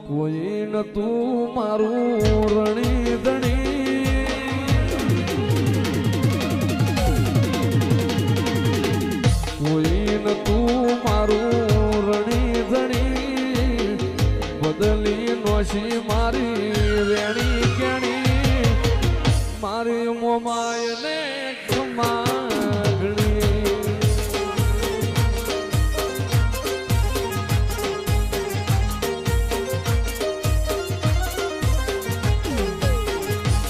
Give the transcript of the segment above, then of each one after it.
કોઈ નતું મારું રણી ધણી, કોઈ નતું મારું રણી ધણી, બદલી નોશી મારી વેણી કેણી, મારી મોમાયને ખમાગણી.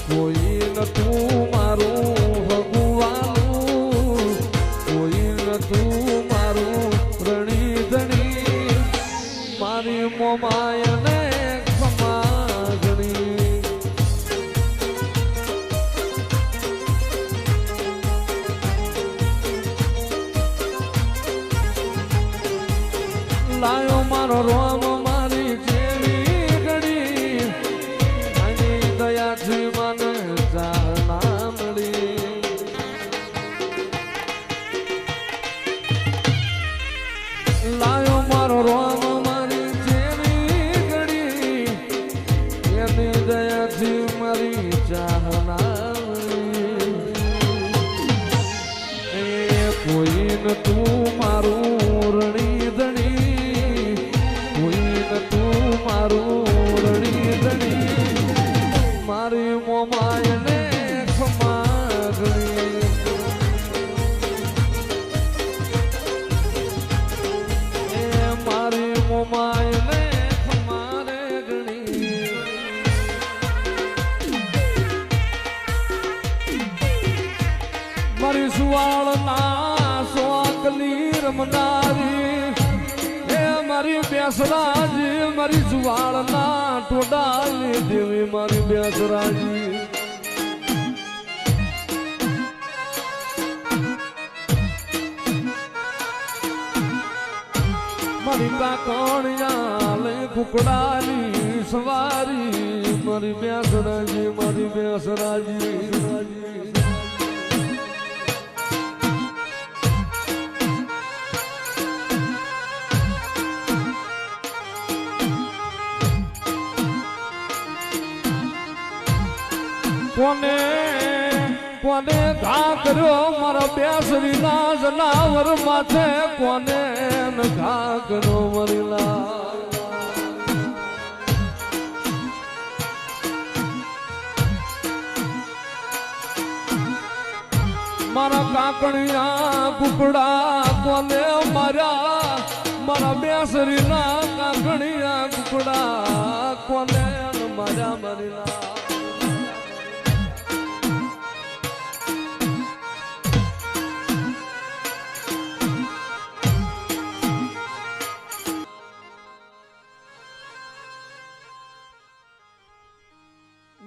કોઈ નતું મારું ભગવાનું, કોઈ નતું મારું રણી ધણી, મારી મોમાયને ખમાગણી. લાયો મારો રોમ મારી જેવી ઘડી, આની દયાથી મને ચારણા મળી. લાયો મારો રોમ મારી જેવી ઘડી, એની દયાથી મારી ચારણા મળી. એ કોઈ નતું મારું રણી ધણી, કોઈ નતું મારું રણી ધણી, મારી મોમાયને ખમાગણી. એ મારી મોમાયને ખમારે ગણી. મારી સુવાળના સોકલી રમનારી, એ મારી બેસરાજી, મારી સુવાળના ટોડાલી દેવી, મારી બેસરાજી. મારી કાકણિયા લઈ કુકડાની સવારી, મારી બેસરાજી, મારી બેસરાજી. કોને કોને ઘા કર્યો મારા બેસરીના જનાવર માથે, કોને ઘા કર્યો મરીલા. મારા કાકણિયા કુકડા કોને માર્યા, મારા બેસરીના કાકણિયા કુકડા કોને માર્યા મરીલા.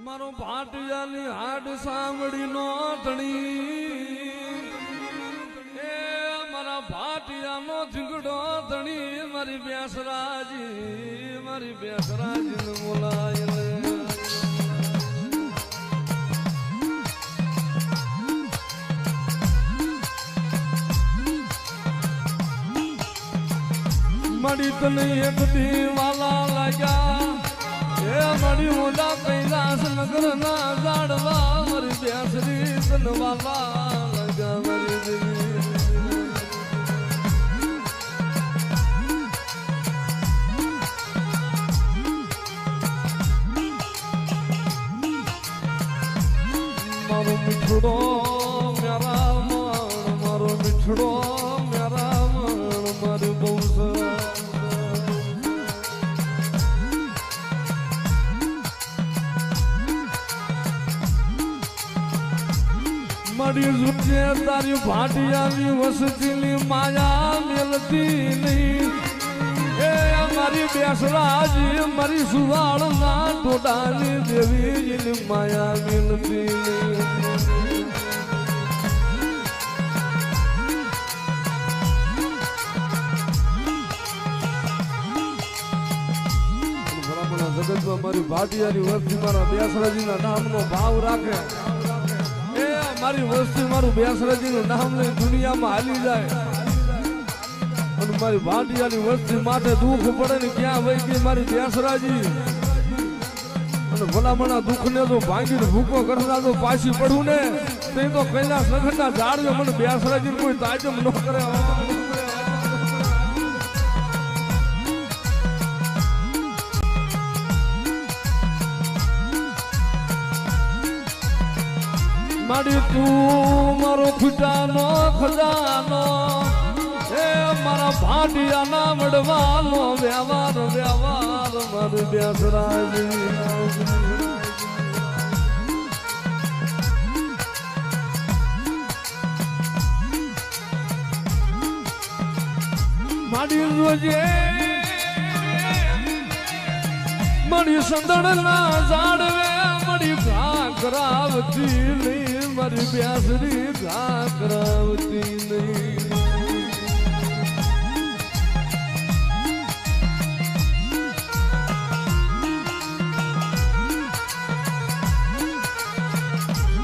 મારો ભાટિયાની હાડ સાંભળી નો ધણી, એ મારા ભાટિયાનો ઝીંગડો ધણી, મારી બેસરાજી, મારી બેસરાજી બોલાય લે. મળી તને એક દી વાલા લાગ્યા, એ મળી મોડા કૈલાસ નગર ના ઝાડવા, મારી બેસરી તનવાલા લગા મારી દેવી. મારો મીઠડો મેરા મણ, મારો મીઠડો મેરા મણ, મારી બહુ મળી જુજે તારી ભાટિયાની વસતીની માયા મેલતી નહીં. એ મારી બેસરાજી, મારી સુવાળના ટોડાની દેવીની માયા મેલતી નહીં. જગતમાં મારી ભાટિયાની વસ્તી મારા બેસરાજીના નામનો ભાવ રાખે, મારી વસ્તી મારું બેસરાજીનું નામ લઈ દુનિયામાં હાલી જાય. મારી ભાટિયાની વસ્તી માથે દુઃખ પડે ને ક્યાં વહી ગઈ મારી બેસરાજી અને ભલામણા દુઃખને તો ભાંગીને ભૂકો કરતા તો પાછી પડું ને તે તો કૈલાસ નગરના ઝાડ મને બેસરાજી કોઈ તાજમ ન કરે મારી તું મારો ખુટાનો ખજાનો એ મારા ભાટિયાના વડવાનો વ્યવહાર વ્યવહાર મારી બેસરાજી મારી રોજે મારી સંદળના ઝાડવે મારી ઘા કરાવતી નહીં મારી બેસરી ઘા કરાવતી નહીં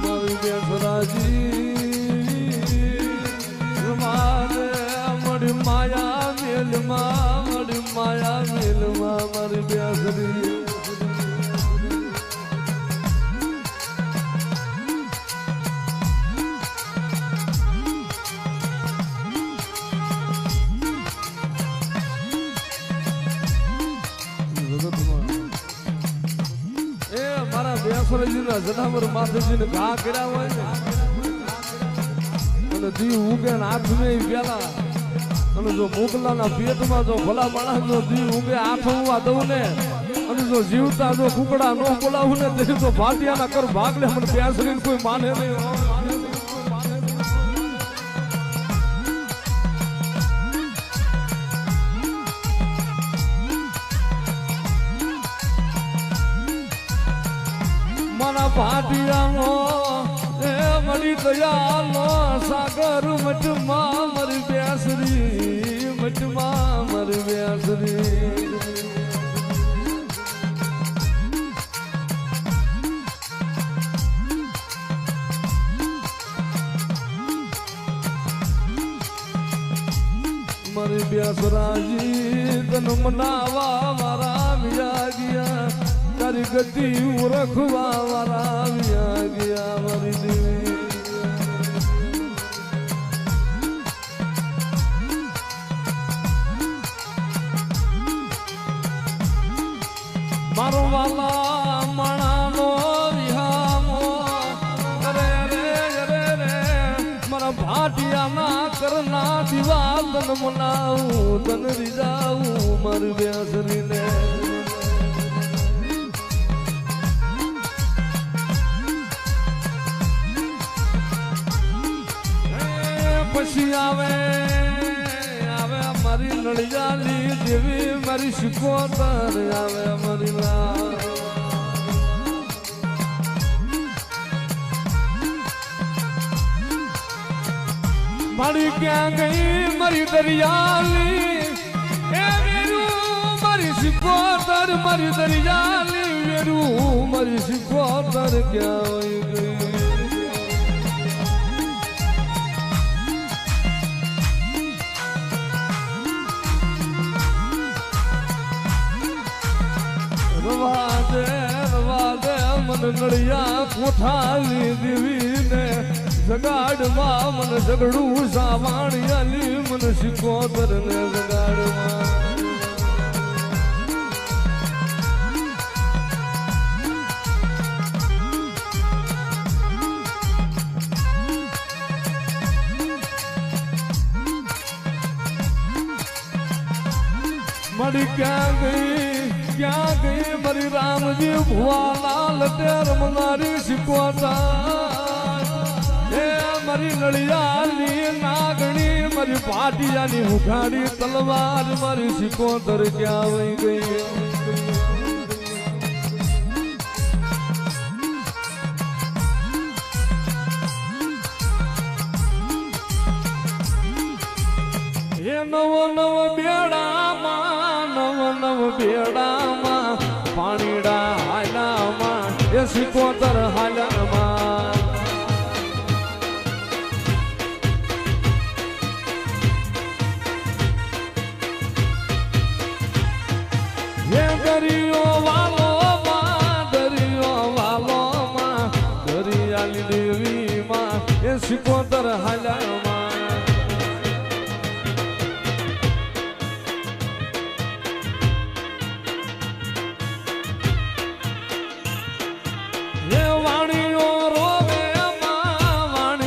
મારી બેસરાજી મારે મારી માયા મેલમાં મારી બેસરી બેસરાજીના જનાવર માથેજીને ઘા કર્યા હોય ને અને દીવ ઉગે ને હાથમે પેલા અને જો મોકલાના પેટમાં જો ભલા માણસ જો દીવ ઉગે હાથ ઉવા દઉં ને અને જો જીવતા જો કુકડા નો બોલાવું ને તે તો ભાટિયાના કર ભાગલે મને બેસરીને કોઈ માને નહીં મારા ભાટિયાનો એ મળી દયાલો સાગર મઠમાં મારી બેસરી મઠમાં મારી બેસરી મારી બેસરાજી તન મનાવા મારા મિયા ગયા તારી ગતિ રખવા વાળા વ્યા ગયા મારી દેવી મારો વાલા મણાનો વિહામો રે રે રે રે મારા ભાટિયાના કરના દીવા તન મનાવું તન રીજાવું મારી બેસરીને પછી આવે આવે મારી નળિયાલી દેવી મારી શિકોતર આવે મારી મારી ક્યાં ગઈ મારી દરિયાલી એ વેરું મારી શિકોતર મારી દરિયાલી વેરું મારી શિકોતર ક્યાં વહી ગઈ મન નળિયા કોઠાલી દેવી ને જગાડવા મન ઝઘડું સાવાણિયાલી મન શિકોતર ને જગાડવા મળી ક્યાં ગઈ મારી રામજી ભુવાલાલ ટેર મારી શિકોતા હે મારી નળિયાની નાગણી મારી ભાટિયાની ઉઘાડી તલવાર મારી શિકોતર ક્યાં વહી ગઈ હે નવ નવ બેડામાં પાણીડા હાલામાં એ શિકોતર હાલામાં દરિયો વાલો માં દરિયાલી દેવી માં એ સિકોતર હાલ્યામાં એ વાણીઓ રોવે માં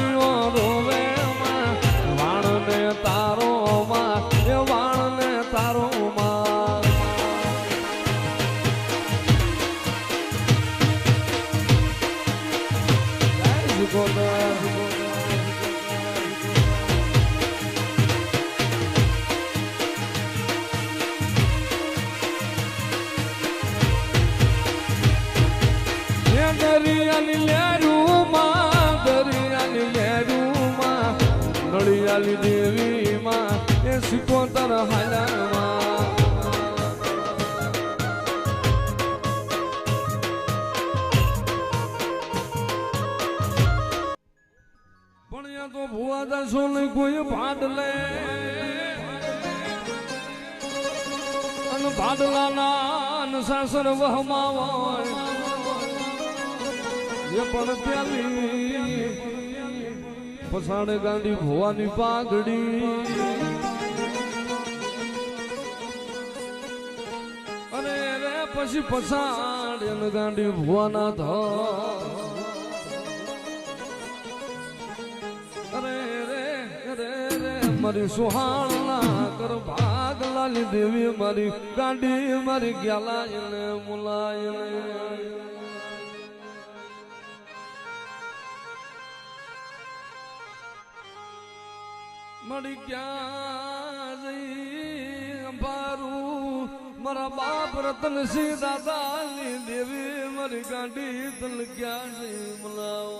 વાણને તારો માં એ વાણને તારો માં દરિયાની લહેરુમાં નળિયાલી દેવી માં એ સિકોતર હાલ્યામાં પણ યા તો ભુવા દાસો ને કોઈ ભાડલે અને ભાડલાના સાસર વહમાવાય એ પણ પ્યાલી પસાડે ગાંડી ભુવાની પાઘડી અરે રે પછી પસાડે ને ગાંડી ભુવાના ધ અરે રે રે રે મારી સુહાળના કર ભાગ લાલી દેવી મારી ગાંડી મારી ગ્યાલાય ને મુલાય મળી ક્યાં જઈ અંબારું મારા બાપ રતનસિંહ દાદાની દેવી મારી ગાંડી તલ ક્યાં જઈ મલાવો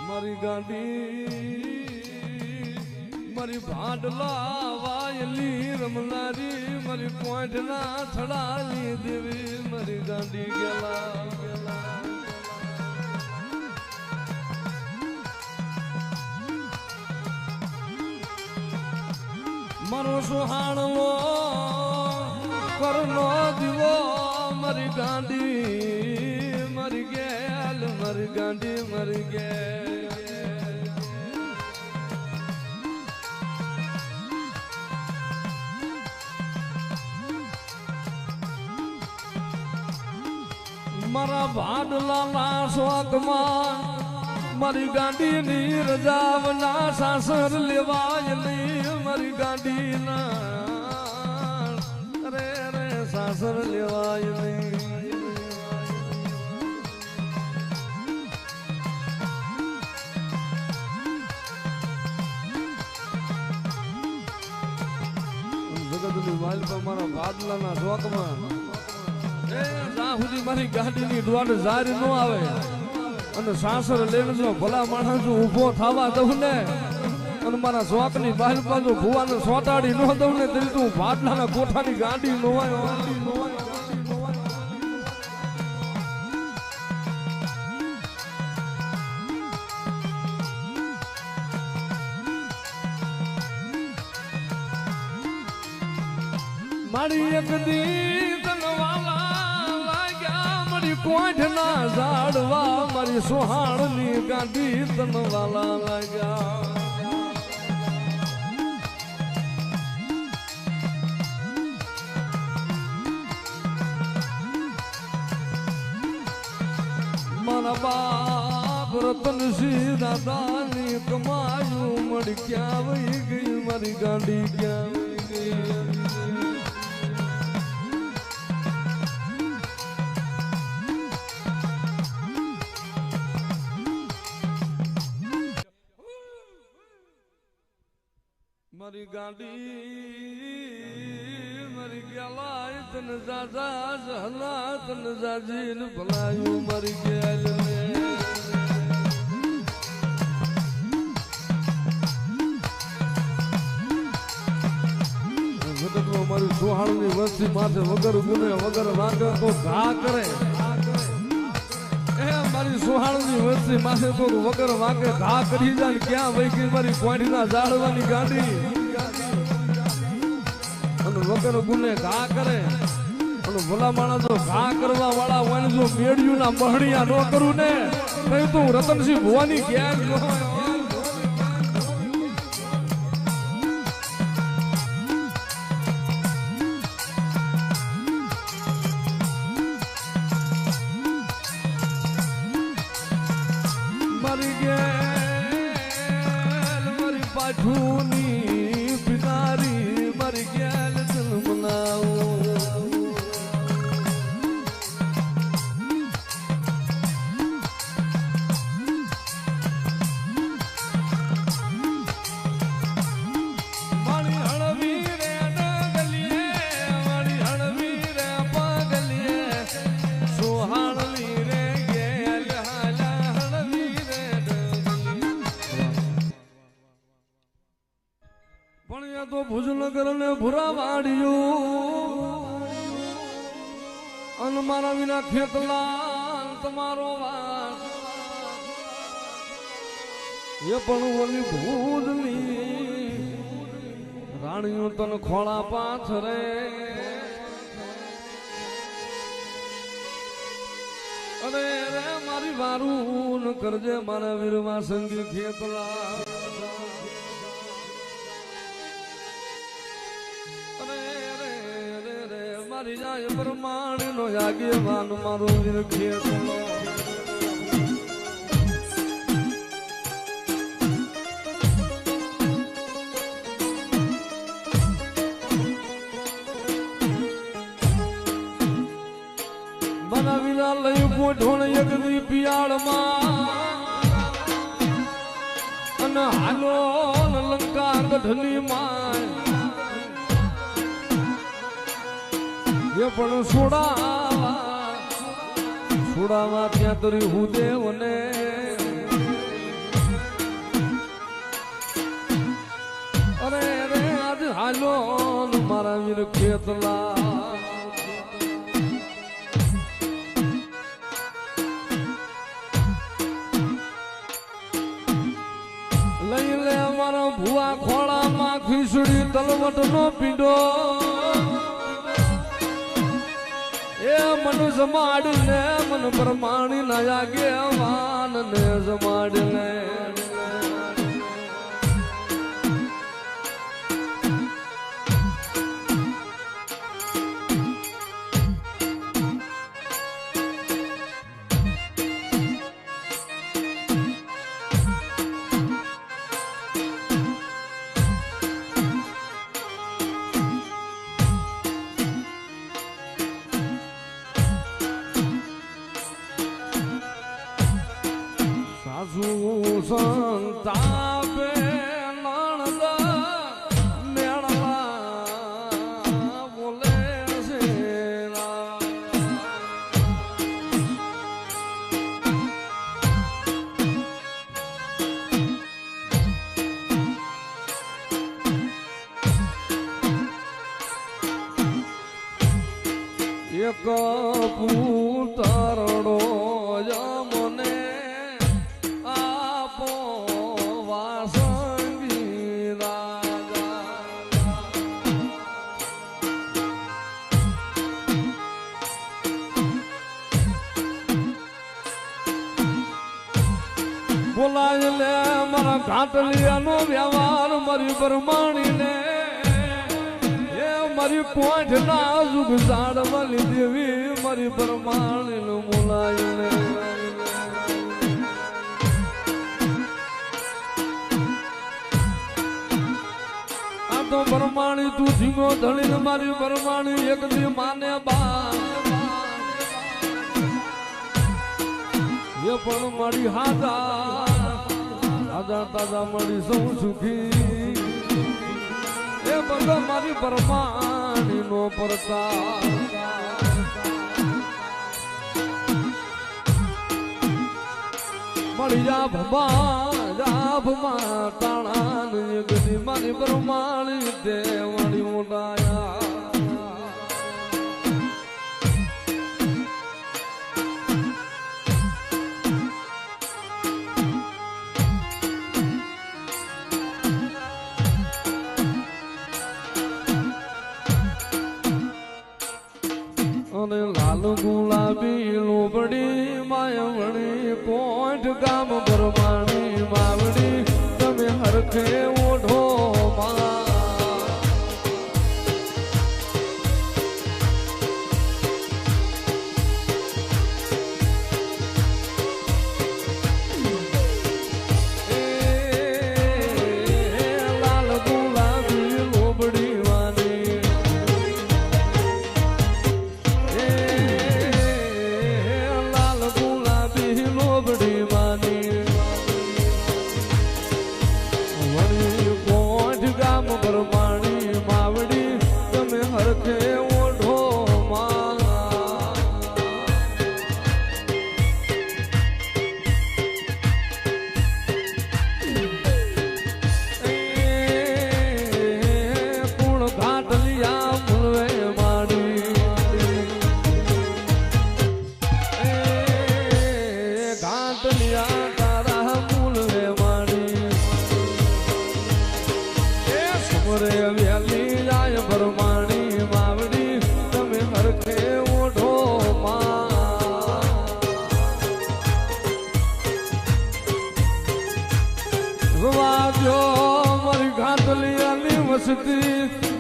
મારી ગાંડી મારી ભાડલા વાયલી રમનારી મારી પોઈન્ટ ના થડાલી દેવી મારી ગાંડી ગેલા મારો સુહાણલો કરનો દીવો મારી ગાંડી મારી ગેલ મારી ગાંડી મારી ગેલ મારા ભાડલાના શોકમાં મારી ગાંડીની રજાવના સાસર લેવાય નહીં મારી ગાંડીના રે રે સાસર લેવાય નહીં જગતની વાલ પર મારા ભાડલાના શોકમાં જ્યાં સુધી મારી ગાડીની દ્વાડ જારી ન આવે અને સાસર લઈને જો ભલા માણસ ઉભો થવા દઉં ને અને મારા શોકની બહાર બાજુ ભુવાને સોટાડી ન દઉં ને તેથી તું ભાડલાના કોઠાની ગાડી નોવાય મારી એક દી કોઠ ના ઝાડવા મારી સુહાણની ગાંડી તનવાલા લાગ્યા મારા બાપ રતનસિંહ દાદાની કમાયું મળી ક્યાં વહી ગઈ મારી ગાંડી ક્યાં વહી ગઈ મારી ગાંડી મારી ગેલાય તન જાજા જહલા તન જાજીન ભલાયું મારી ગેલ જગતમાં મારી સુહાણની વસ્તી માથે વગર ગુને વગર વાગે તો ઘા કરે એ મારી મારી સુહાણની વચ્ચે માથે તો વગર વાગે ઘા કરી જાય ક્યાં વહી ગઈ મારી કોઈના જાળવાની ગાડી અને વગર ગુને ઘા કરે અને ભલા માણસ જો ઘા કરવા વાળા હોય જો મેળ્યું ના મહણિયા ન કરું ને કઈ તું રતનસિંહ ભુવાની ક્યાં મારી ગેલ મારી પાછુની પિતારી મારી ગેલ જન્મનાઓ મારી હળવી રે ડગલીએ મારી હળવી રે પગલીએ સુહાણવી રે ગેલ હાલા હળવી રે પણ યા તો ભુજનગર ને ભૂરા વાડ્યું અને મારા વિના ખેતલા તમારો વાત એ પણ ઓલી ભૂજની રાણીઓ તન ખોળા પાથરે અરે રે મારી વારું કરજે મારા વીરવા સંગી ખેતલા મારી જાય પ્રમાણ નો આગેવાન મારો વીર ખેતલો બનાવીના લઈ ગોઠવણ એકદી પિયાળમાં અને હાલો લંકા ગઢની માં એ પણ સોડામાં ત્યાં તરી હું દેવને અરે રે આજ હાલો મારા વીર ખેતલા લઈ લે મારા ભુવા ખોળામાં ખીચડી તલવટ નો પીડો એ મન જમાડને મન પ્રમાણી ના આગેવાન ને જમાડને સંતાપે નણદ મેળવા બોલે છે એક પુતરડો મને બોલાય લે મારા ઘાટલિયાનો વ્યવહાર મારી પરમાણી ને એ મારી કોઠ ના જુગ જાડવાલી દેવી મારી પરમાણી નું બોલાય લે આ તો પરમાણી તું ધીમો ધણી મારી પરમાણી એક દી માને બા એ પણ મારી હાજા તાજા મળી સૌ સુખી એ બધા મારી પરમાણી નો પરતા મળી જા ભમાં તાણા ગદી મારી પરમાણી દેવાણી મોટાયા લાલ ગુલાબી લોબડી માયવણી પોઈન્ટ ગામ પરમાણી માવડી તમે હરખે ઓઢો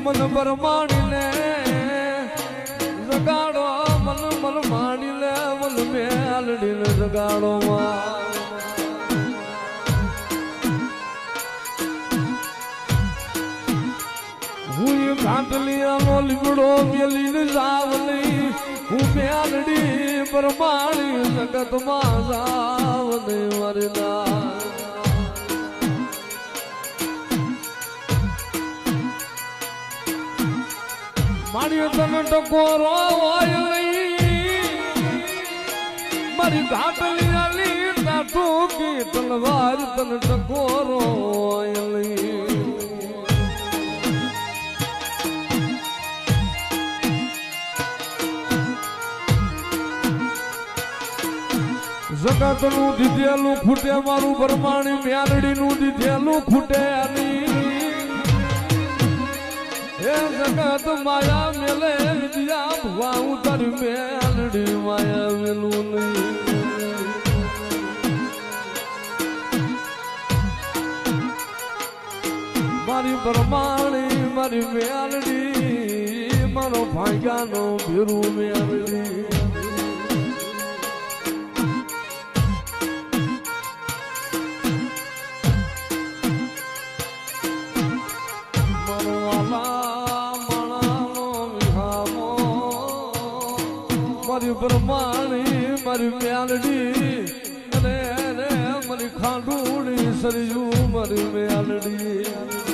મન પરમાણી ને જગાડો મન મન માણી લે મન મેલડી ને જગાડો હું ઘાટલિયાનો લીમડો મેલી ને જાવલી હું મેલડી પરમાણી જગતમાં જાવલી મરના મારી તને ટકોરો હોય મારી ઘાટલી આલી ટૂંકી તલવાર તને ટકોરો હોય જગત નું દીધેલું ખૂટે મારું પરમાણી મ્યાલડી નું દીધેલું ખૂટે હે જગત માયા મેલે વિદ્યા ભવા ઉતર મેલડી માયા મેલું મારી પરમાણી મારી મેલડી મારો ભાગ્યાનો ભીરું મેલડી મારી પરમાણી મારી મેલડી અને મારી ખાંડુડી સરજુ મારી મેલડી